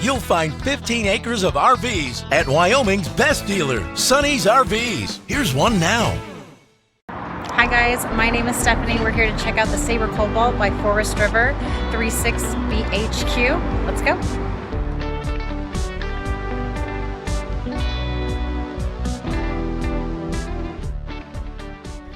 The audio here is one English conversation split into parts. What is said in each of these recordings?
you'll find 15 acres of RVs at Wyoming's best dealer, Sonny's RVs. Here's one now. Hi guys, my name is Stephanie. We're here to check out the Sabre Cobalt by Forest River 36BHQ. Let's go.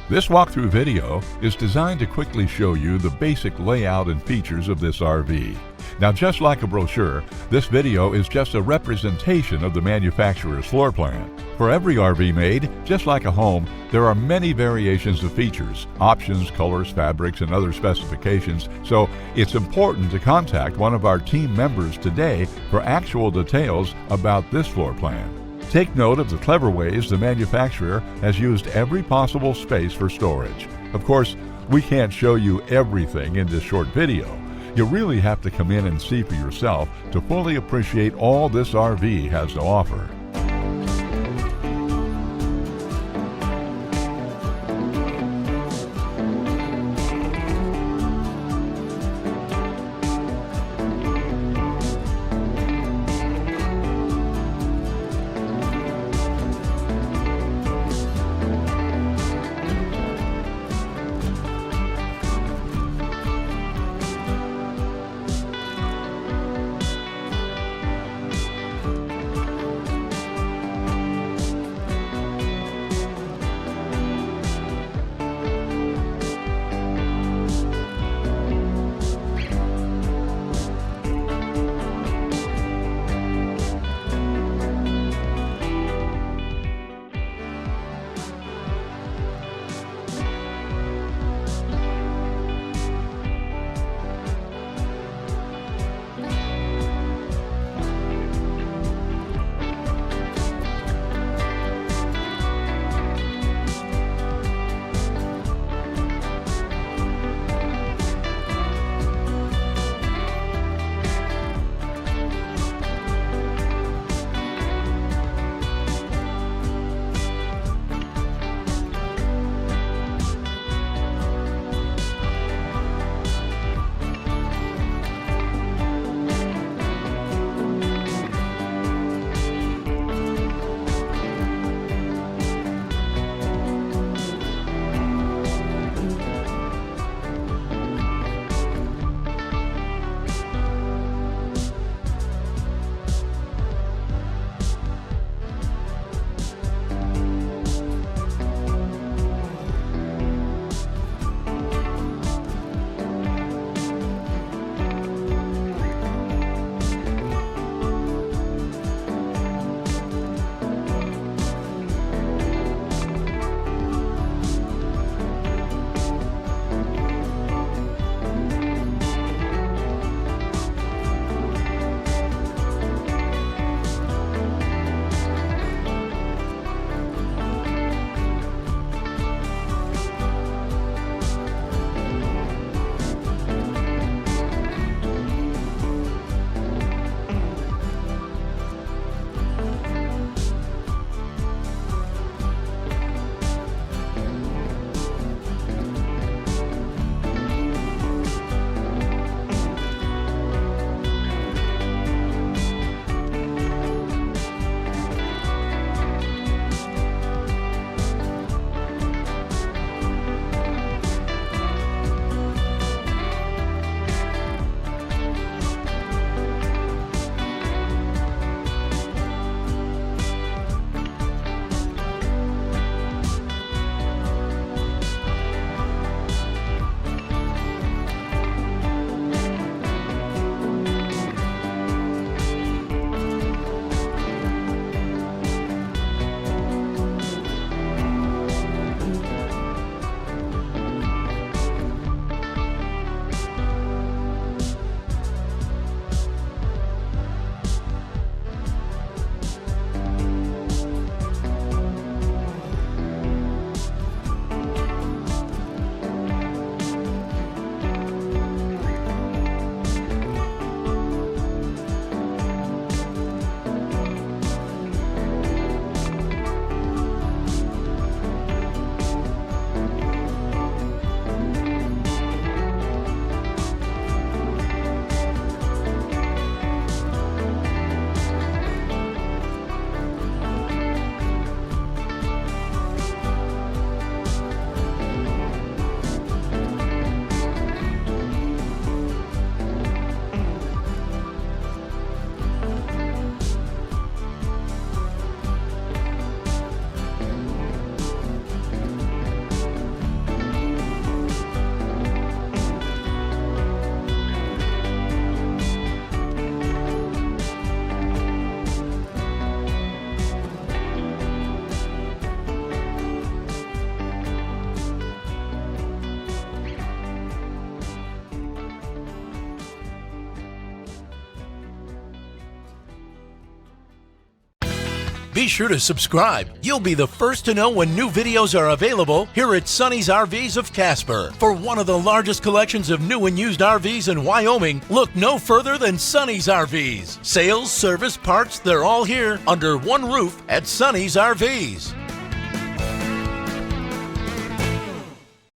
This walkthrough video is designed to quickly show you the basic layout and features of this RV. Now, just like a brochure, this video is just a representation of the manufacturer's floor plan. For every RV made, just like a home, there are many variations of features, options, colors, fabrics, and other specifications, so it's important to contact one of our team members today for actual details about this floor plan. Take note of the clever ways the manufacturer has used every possible space for storage. Of course, we can't show you everything in this short video. You really have to come in and see for yourself to fully appreciate all this RV has to offer. Be sure to subscribe. You'll be the first to know when new videos are available here at Sonny's RVs of Casper. For one of the largest collections of new and used RVs in Wyoming, look no further than Sonny's RVs. Sales, service, parts, they're all here under one roof at Sonny's RVs.